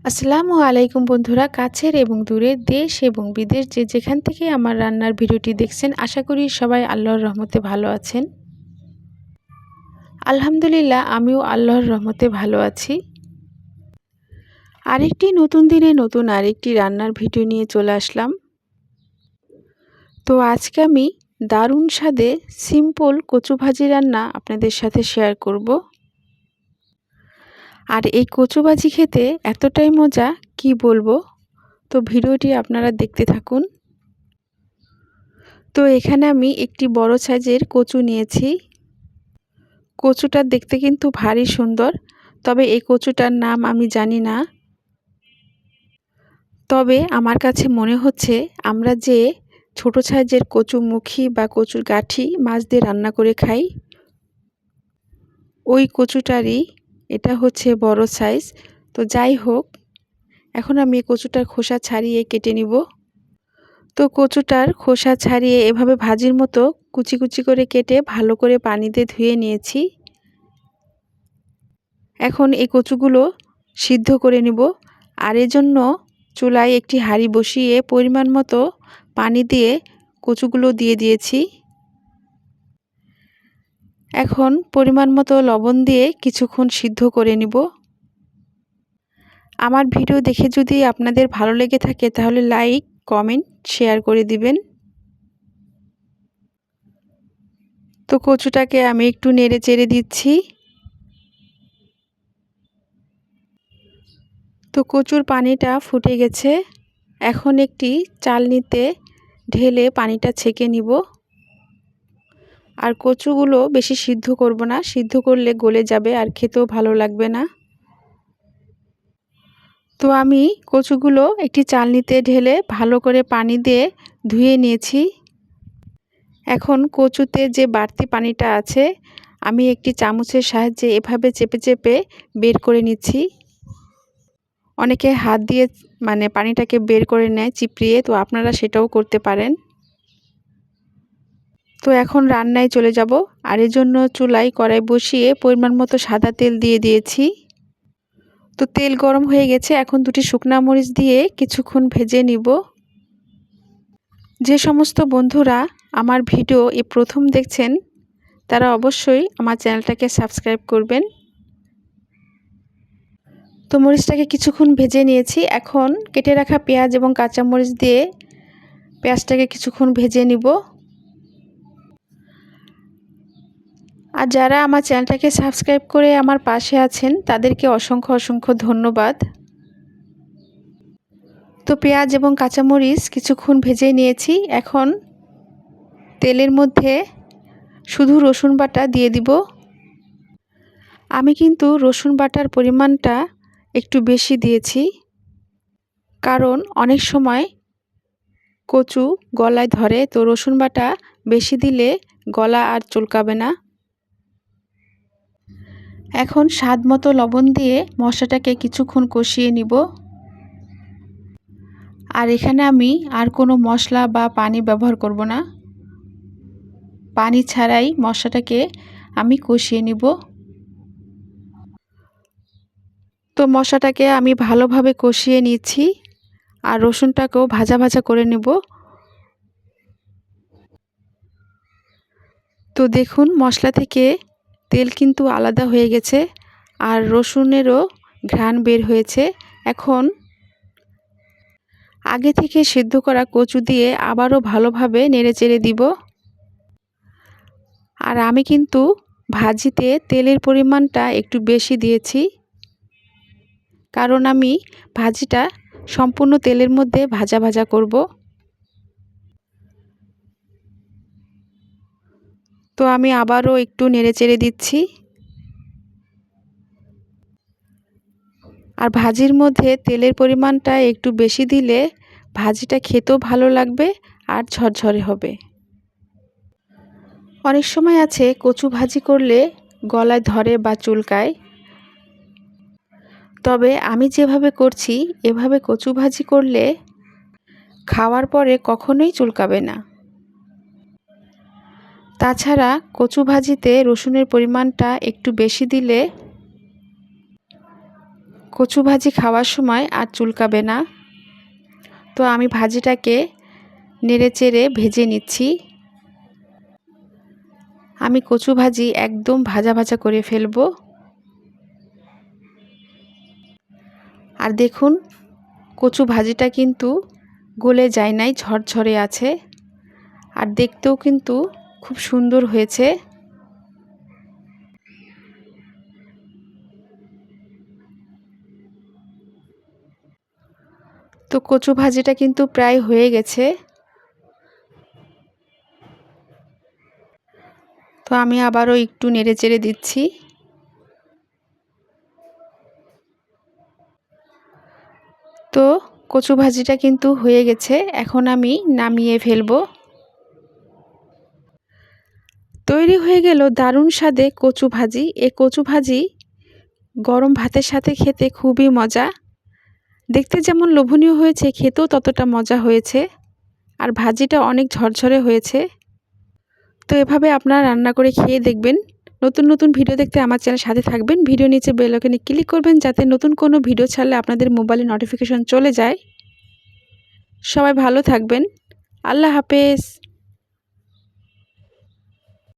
আসসালামু আলাইকুম বন্ধুরা, কাছের এবং দূরের দেশ এবং বিদেশ যে যেখান থেকে আমার রান্নার ভিডিওটি দেখছেন, আশা করি সবাই আল্লাহর রহমতে ভালো আছেন। আলহামদুলিল্লাহ, আমিও আল্লাহর রহমতে ভালো আছি। আরেকটি নতুন দিনে নতুন আরেকটি রান্নার ভিডিও নিয়ে চলে আসলাম। তো আজকে আমি দারুণ স্বাদে সিম্পল কচু ভাজি রান্না আপনাদের সাথে শেয়ার করব। আর এই কচু ভাজি খেতে এতটাই মজা কি বলবো। তো ভিডিওটি আপনারা দেখতে থাকুন। তো এখানে আমি একটি বড় সাইজের কচু নিয়েছি। কচুটা দেখতে কিন্তু ভারী সুন্দর, তবে এই কচুটার নাম আমি জানি না। তবে আমার কাছে মনে হচ্ছে আমরা যে ছোট সাইজের কচু মুখী বা কচুর গাঁঠি মাছ দিয়ে রান্না করে খাই, ওই কচুটারই এটা হচ্ছে বড় সাইজ। তো যাই হোক, এখন আমি কচুটার খোসা ছাড়িয়ে কেটে নিব। তো কচুটার খোসা ছাড়িয়ে এভাবে ভাজির মতো কুচি কুচি করে কেটে ভালো করে পানি দিয়ে ধুয়ে নিয়েছি। এখন এই কচুগুলো সিদ্ধ করে নিব। আর এজন্য চুলায় একটি হাঁড়ি বসিয়ে পরিমাণ মতো পানি দিয়ে কচুগুলো দিয়ে দিয়েছি। এখন পরিমাণ মতো লবণ দিয়ে কিছুক্ষণ সিদ্ধ করে নিব। আমার ভিডিও দেখে যদি আপনাদের ভালো লেগে থাকে তাহলে লাইক, কমেন্ট, শেয়ার করে দিবেন। তো কচুটাকে আমি একটু নেড়ে চেড়ে দিচ্ছি। তো কচুর পানিটা ফুটে গেছে। এখন একটি চালনিতে ঢেলে পানিটা ছেঁকে নিব। আর কচুগুলো বেশি সিদ্ধ করব না, সিদ্ধ করলে গলে যাবে আর খেতেও ভালো লাগবে না। তো আমি কচুগুলো একটি চালনিতে ঢেলে ভালো করে পানি দিয়ে ধুয়ে নিয়েছি। এখন কচুতে যে বাড়তি পানিটা আছে আমি একটি চামচের সাহায্যে এভাবে চেপে চেপে বের করে নিচ্ছি। অনেকে হাত দিয়ে পানিটাকে বের করে নেয় চিপড়িয়ে, তো আপনারা সেটাও করতে পারেন। তো এখন রান্নায় চলে যাব। আর এর জন্য চুলায় কড়াই বসিয়ে পরিমাণ মতো সাদা তেল দিয়ে দিয়েছি। তো তেল গরম হয়ে গেছে, এখন দুটি শুকনা মরিচ দিয়ে কিছুক্ষণ ভেজে নিব। যে সমস্ত বন্ধুরা আমার ভিডিও এই প্রথম দেখছেন তারা অবশ্যই আমার চ্যানেলটাকে সাবস্ক্রাইব করবেন। তো মরিচটাকে কিছুক্ষণ ভেজে নিয়েছি। এখন কেটে রাখা পেঁয়াজ এবং কাঁচামরিচ দিয়ে পেঁয়াজটাকে কিছুক্ষণ ভেজে নিব। আর যারা আমার চ্যানেলটাকে সাবস্ক্রাইব করে আমার পাশে আছেন তাদেরকে অসংখ্য অসংখ্য ধন্যবাদ। তো পেঁয়াজ এবং কাঁচামরিচ কিছুক্ষণ ভেজে নিয়েছি। এখন তেলের মধ্যে শুধু রসুন বাটা দিয়ে দিব। আমি কিন্তু রসুন বাটার পরিমাণটা একটু বেশি দিয়েছি, কারণ অনেক সময় কচু গলায় ধরে, তো রসুন বাটা বেশি দিলে গলা আর চুলকাবে না। এখন স্বাদ মতো লবণ দিয়ে মশলাটাকে কিছুক্ষণ কষিয়ে নিব। আর এখানে আমি আর কোনো মশলা বা পানি ব্যবহার করব না, পানি ছাড়াই মশলাটাকে আমি কষিয়ে নিব। তো মশলাটাকে আমি ভালোভাবে কষিয়ে নিচ্ছি আর রসুনটাকেও ভাজা ভাজা করে নেব। তো দেখুন, মশলা থেকে তেল কিন্তু আলাদা হয়ে গেছে আর রসুনেরও ঘ্রাণ বের হয়েছে। এখন আগে থেকে সিদ্ধ করা কচু দিয়ে আবারও ভালোভাবে নেড়েচেড়ে দিব। আর আমি কিন্তু ভাজিতে তেলের পরিমাণটা একটু বেশি দিয়েছি, কারণ আমি ভাজিটা সম্পূর্ণ তেলের মধ্যে ভাজা ভাজা করব। তো আমি আবারও একটু নেড়েচেড়ে দিচ্ছি। আর ভাজির মধ্যে তেলের পরিমাণটা একটু বেশি দিলে ভাজিটা খেতেও ভালো লাগবে আর ঝরঝরে হবে। অনেক সময় আছে কচু ভাজি করলে গলায় ধরে বা চুলকায়, তবে আমি যেভাবে করছি এভাবে কচু ভাজি করলে খাওয়ার পরে কখনোই চুলকাবে না। তাছাড়া কচু ভাজিতে রসুনের পরিমাণটা একটু বেশি দিলে কচু ভাজি খাওয়ার সময় আর চুলকাবে না। তো আমি ভাজিটাকে নেড়েচেড়ে ভেজে নিচ্ছি। আমি কচু ভাজি একদম ভাজা ভাজা করে ফেলবো। আর দেখুন কচু ভাজিটা কিন্তু গলে যায় নাই, ঝরঝরে আছে। আর দেখতেও কিন্তু খুব সুন্দর হয়েছে। তো কচু ভাজিটা কিন্তু প্রায় হয়ে গেছে। তো আমি আবারও একটু নেড়েচেড়ে দিচ্ছি। তো কচু ভাজিটা কিন্তু হয়ে গেছে, এখন আমি নামিয়ে ফেলবো। তৈরি হয়ে গেল দারুণ স্বাদে কচু ভাজি। এই কচু ভাজি গরম ভাতের সাথে খেতে খুবই মজা। দেখতে যেমন লোভনীয় হয়েছে, খেতেও ততটা মজা হয়েছে। আর ভাজিটা অনেক ঝরঝরে হয়েছে। তো এভাবে আপনারা রান্না করে খেয়ে দেখবেন। নতুন নতুন ভিডিও দেখতে আমার চ্যানেল সাথে থাকবেন। ভিডিও নিচে বেল আইকনে ক্লিক করবেন যাতে নতুন কোনো ভিডিও ছাড়লে আপনাদের মোবাইলে নোটিফিকেশন চলে যায়। সবাই ভালো থাকবেন। আল্লাহ হাফেজ।